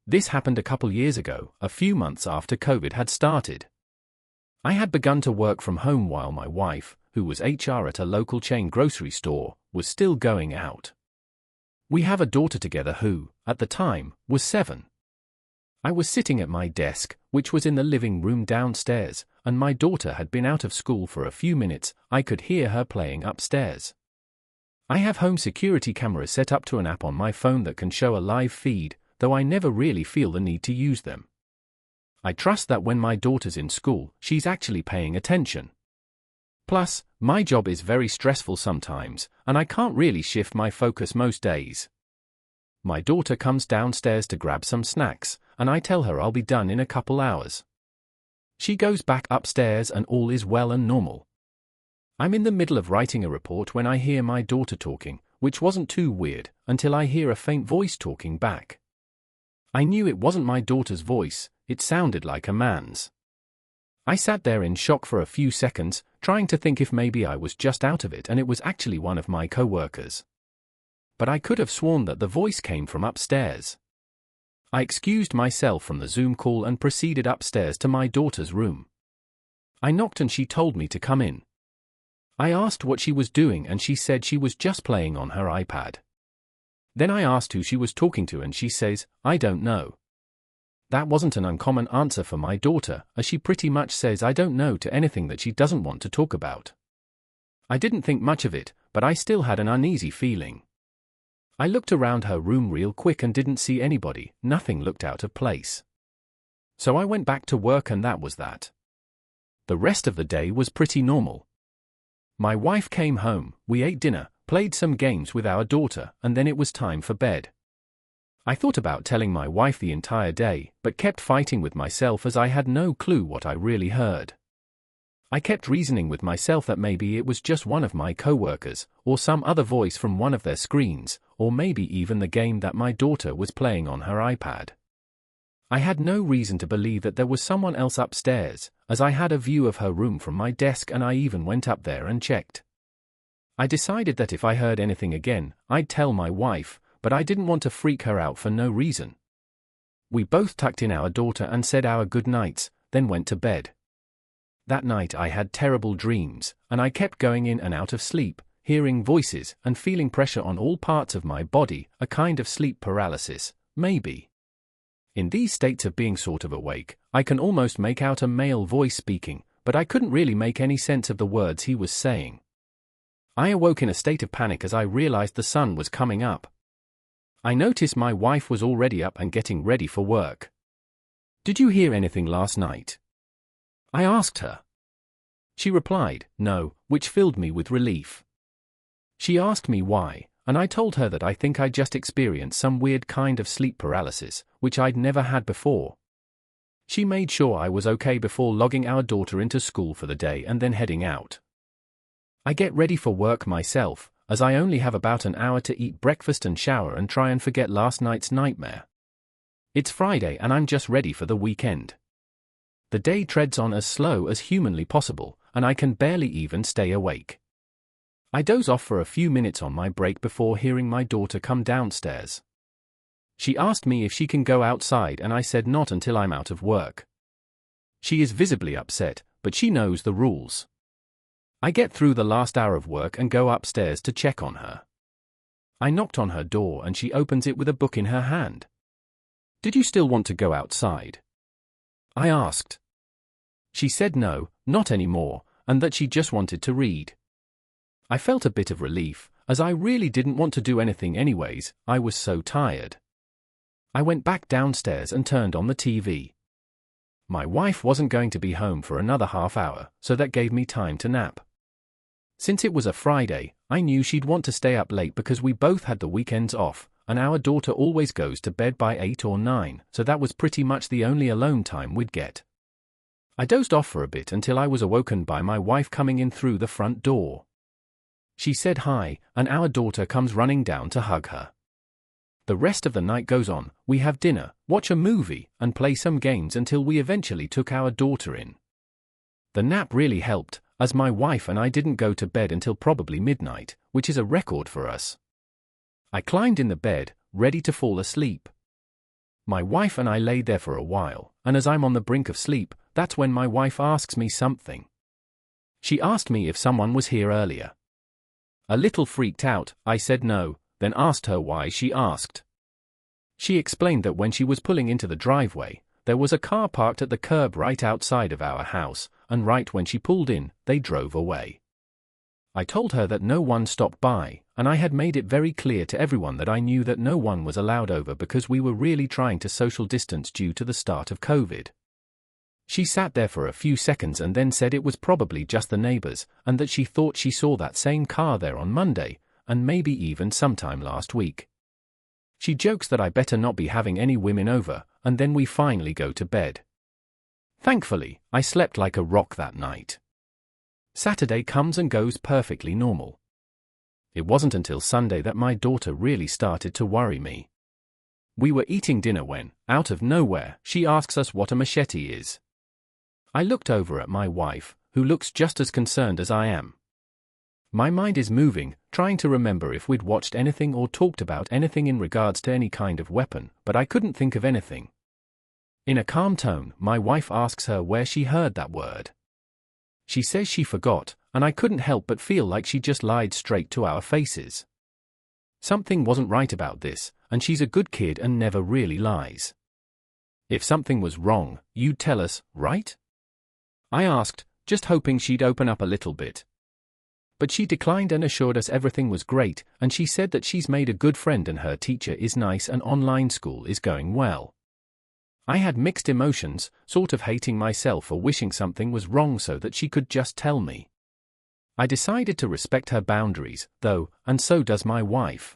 This happened a couple years ago, a few months after COVID had started. I had begun to work from home while my wife, who was HR at a local chain grocery store, was still going out. We have a daughter together who, at the time, was 7. I was sitting at my desk, which was in the living room downstairs, and my daughter had been out of school for a few minutes. I could hear her playing upstairs. I have home security cameras set up to an app on my phone that can show a live feed, though I never really feel the need to use them. I trust that when my daughter's in school, she's actually paying attention. Plus, my job is very stressful sometimes, and I can't really shift my focus most days. My daughter comes downstairs to grab some snacks, and I tell her I'll be done in a couple hours. She goes back upstairs and all is well and normal. I'm in the middle of writing a report when I hear my daughter talking, which wasn't too weird, until I hear a faint voice talking back. I knew it wasn't my daughter's voice, it sounded like a man's. I sat there in shock for a few seconds, trying to think if maybe I was just out of it and it was actually one of my co-workers. But I could have sworn that the voice came from upstairs. I excused myself from the Zoom call and proceeded upstairs to my daughter's room. I knocked and she told me to come in. I asked what she was doing and she said she was just playing on her iPad. Then I asked who she was talking to and she says, "I don't know." That wasn't an uncommon answer for my daughter, as she pretty much says I don't know to anything that she doesn't want to talk about. I didn't think much of it, but I still had an uneasy feeling. I looked around her room real quick and didn't see anybody, nothing looked out of place. So I went back to work and that was that. The rest of the day was pretty normal. My wife came home, we ate dinner, played some games with our daughter, and then it was time for bed. I thought about telling my wife the entire day, but kept fighting with myself as I had no clue what I really heard. I kept reasoning with myself that maybe it was just one of my co-workers, or some other voice from one of their screens, or maybe even the game that my daughter was playing on her iPad. I had no reason to believe that there was someone else upstairs, as I had a view of her room from my desk and I even went up there and checked. I decided that if I heard anything again, I'd tell my wife, but I didn't want to freak her out for no reason. We both tucked in our daughter and said our good nights, then went to bed. That night I had terrible dreams, and I kept going in and out of sleep, hearing voices and feeling pressure on all parts of my body, a kind of sleep paralysis, maybe. In these states of being sort of awake, I can almost make out a male voice speaking, but I couldn't really make any sense of the words he was saying. I awoke in a state of panic as I realized the sun was coming up. I noticed my wife was already up and getting ready for work. "Did you hear anything last night?" I asked her. She replied, "No," which filled me with relief. She asked me why, and I told her that I think I just experienced some weird kind of sleep paralysis, which I'd never had before. She made sure I was okay before logging our daughter into school for the day and then heading out. I get ready for work myself, as I only have about an hour to eat breakfast and shower and try and forget last night's nightmare. It's Friday and I'm just ready for the weekend. The day treads on as slow as humanly possible, and I can barely even stay awake. I doze off for a few minutes on my break before hearing my daughter come downstairs. She asked me if she can go outside and I said not until I'm out of work. She is visibly upset, but she knows the rules. I get through the last hour of work and go upstairs to check on her. I knocked on her door and she opens it with a book in her hand. "Did you still want to go outside?" I asked. She said no, not anymore, and that she just wanted to read. I felt a bit of relief, as I really didn't want to do anything anyways, I was so tired. I went back downstairs and turned on the TV. My wife wasn't going to be home for another half hour, so that gave me time to nap. Since it was a Friday, I knew she'd want to stay up late because we both had the weekends off, and our daughter always goes to bed by 8 or 9, so that was pretty much the only alone time we'd get. I dozed off for a bit until I was awoken by my wife coming in through the front door. She said hi, and our daughter comes running down to hug her. The rest of the night goes on, we have dinner, watch a movie, and play some games until we eventually took our daughter in. The nap really helped, as my wife and I didn't go to bed until probably midnight, which is a record for us. I climbed in the bed, ready to fall asleep. My wife and I lay there for a while, and as I'm on the brink of sleep, that's when my wife asks me something. She asked me if someone was here earlier. A little freaked out, I said no, then asked her why she asked. She explained that when she was pulling into the driveway, there was a car parked at the curb right outside of our house, and right when she pulled in, they drove away. I told her that no one stopped by, and I had made it very clear to everyone that I knew that no one was allowed over because we were really trying to social distance due to the start of COVID. She sat there for a few seconds and then said it was probably just the neighbors, and that she thought she saw that same car there on Monday, and maybe even sometime last week. She jokes that I better not be having any women over, and then we finally go to bed. Thankfully, I slept like a rock that night. Saturday comes and goes perfectly normal. It wasn't until Sunday that my daughter really started to worry me. We were eating dinner when, out of nowhere, she asks us what a machete is. I looked over at my wife, who looks just as concerned as I am. My mind is moving, trying to remember if we'd watched anything or talked about anything in regards to any kind of weapon, but I couldn't think of anything. In a calm tone, my wife asks her where she heard that word. She says she forgot, and I couldn't help but feel like she just lied straight to our faces. Something wasn't right about this, and she's a good kid and never really lies. If something was wrong, you'd tell us, right? I asked, just hoping she'd open up a little bit. But she declined and assured us everything was great, and she said that she's made a good friend and her teacher is nice and online school is going well. I had mixed emotions, sort of hating myself for wishing something was wrong so that she could just tell me. I decided to respect her boundaries, though, and so does my wife.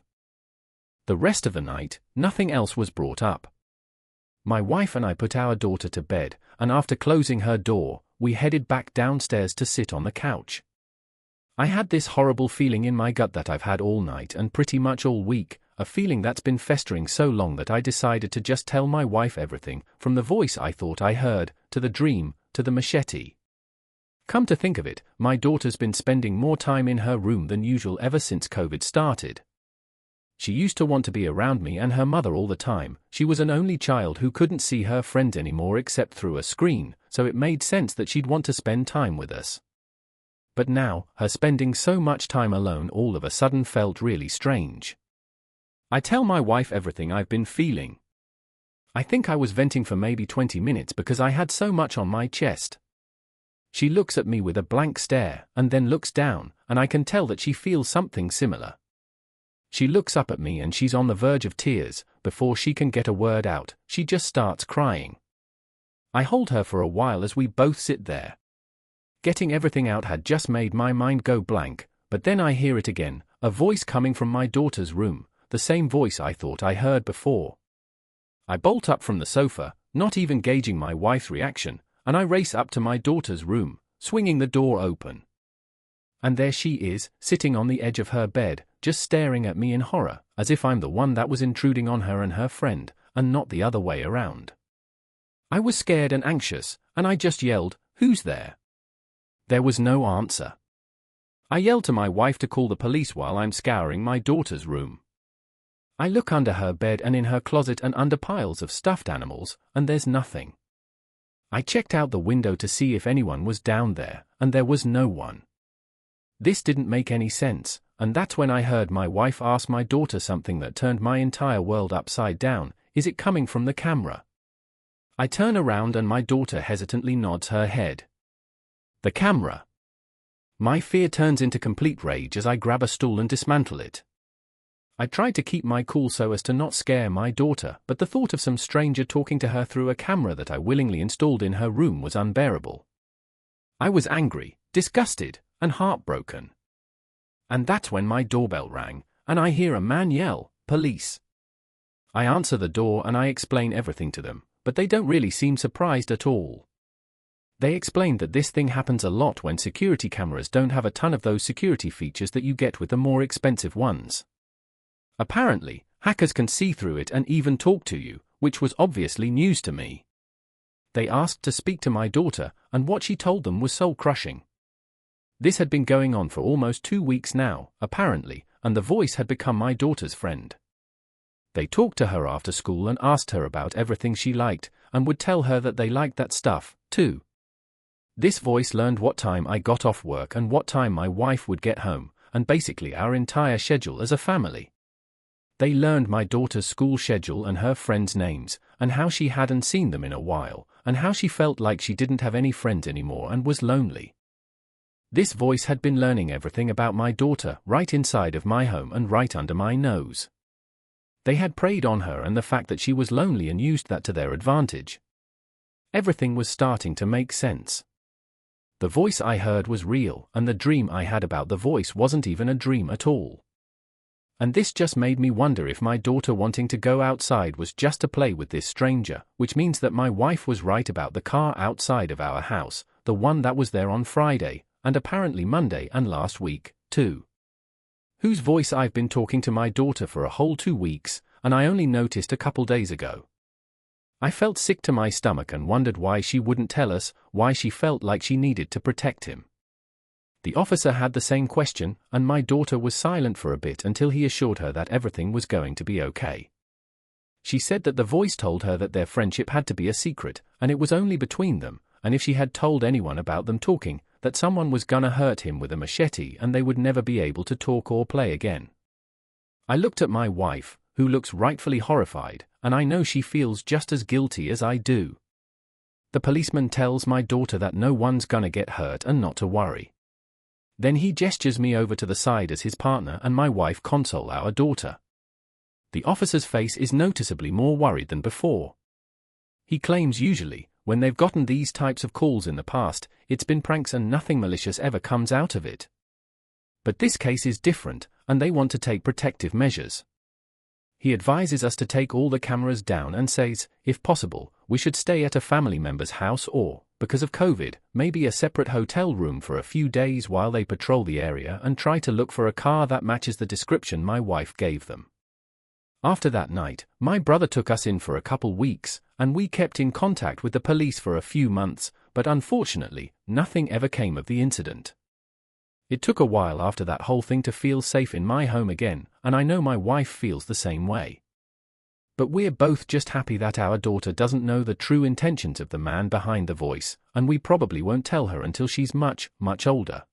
The rest of the night, nothing else was brought up. My wife and I put our daughter to bed, and after closing her door, we headed back downstairs to sit on the couch. I had this horrible feeling in my gut that I've had all night and pretty much all week, a feeling that's been festering so long that I decided to just tell my wife everything, from the voice I thought I heard, to the dream, to the machete. Come to think of it, my daughter's been spending more time in her room than usual ever since COVID started. She used to want to be around me and her mother all the time. She was an only child who couldn't see her friends anymore except through a screen, so it made sense that she'd want to spend time with us. But now, her spending so much time alone all of a sudden felt really strange. I tell my wife everything I've been feeling. I think I was venting for maybe 20 minutes because I had so much on my chest. She looks at me with a blank stare, and then looks down, and I can tell that she feels something similar. She looks up at me and she's on the verge of tears. Before she can get a word out, she just starts crying. I hold her for a while as we both sit there. Getting everything out had just made my mind go blank, but then I hear it again, a voice coming from my daughter's room, the same voice I thought I heard before. I bolt up from the sofa, not even gauging my wife's reaction, and I race up to my daughter's room, swinging the door open. And there she is, sitting on the edge of her bed, just staring at me in horror, as if I'm the one that was intruding on her and her friend, and not the other way around. I was scared and anxious, and I just yelled, "Who's there?" There was no answer. I yelled to my wife to call the police while I'm scouring my daughter's room. I look under her bed and in her closet and under piles of stuffed animals, and there's nothing. I checked out the window to see if anyone was down there, and there was no one. This didn't make any sense, and that's when I heard my wife ask my daughter something that turned my entire world upside down. Is it coming from the camera? I turn around and my daughter hesitantly nods her head. The camera. My fear turns into complete rage as I grab a stool and dismantle it. I tried to keep my cool so as to not scare my daughter, but the thought of some stranger talking to her through a camera that I willingly installed in her room was unbearable. I was angry, disgusted, and heartbroken. And that's when my doorbell rang, and I hear a man yell, "Police." I answer the door and I explain everything to them, but they don't really seem surprised at all. They explained that this thing happens a lot when security cameras don't have a ton of those security features that you get with the more expensive ones. Apparently, hackers can see through it and even talk to you, which was obviously news to me. They asked to speak to my daughter, and what she told them was soul-crushing. This had been going on for almost 2 weeks now, apparently, and the voice had become my daughter's friend. They talked to her after school and asked her about everything she liked, and would tell her that they liked that stuff, too. This voice learned what time I got off work and what time my wife would get home, and basically our entire schedule as a family. They learned my daughter's school schedule and her friends' names, and how she hadn't seen them in a while, and how she felt like she didn't have any friends anymore and was lonely. This voice had been learning everything about my daughter right inside of my home and right under my nose. They had preyed on her and the fact that she was lonely and used that to their advantage. Everything was starting to make sense. The voice I heard was real, and the dream I had about the voice wasn't even a dream at all. And this just made me wonder if my daughter wanting to go outside was just to play with this stranger, which means that my wife was right about the car outside of our house, the one that was there on Friday, and apparently Monday and last week, too. Whose voice I've been talking to my daughter for a whole 2 weeks, and I only noticed a couple days ago. I felt sick to my stomach and wondered why she wouldn't tell us, why she felt like she needed to protect him. The officer had the same question, and my daughter was silent for a bit until he assured her that everything was going to be okay. She said that the voice told her that their friendship had to be a secret, and it was only between them, and if she had told anyone about them talking, that someone was gonna hurt him with a machete and they would never be able to talk or play again. I looked at my wife, who looks rightfully horrified, and I know she feels just as guilty as I do. The policeman tells my daughter that no one's gonna get hurt and not to worry. Then he gestures me over to the side as his partner and my wife console our daughter. The officer's face is noticeably more worried than before. He claims usually, when they've gotten these types of calls in the past, it's been pranks and nothing malicious ever comes out of it. But this case is different, and they want to take protective measures. He advises us to take all the cameras down and says, if possible, we should stay at a family member's house or, because of COVID, maybe a separate hotel room for a few days while they patrol the area and try to look for a car that matches the description my wife gave them. After that night, my brother took us in for a couple weeks, and we kept in contact with the police for a few months, but unfortunately, nothing ever came of the incident. It took a while after that whole thing to feel safe in my home again, and I know my wife feels the same way. But we're both just happy that our daughter doesn't know the true intentions of the man behind the voice, and we probably won't tell her until she's much, much older.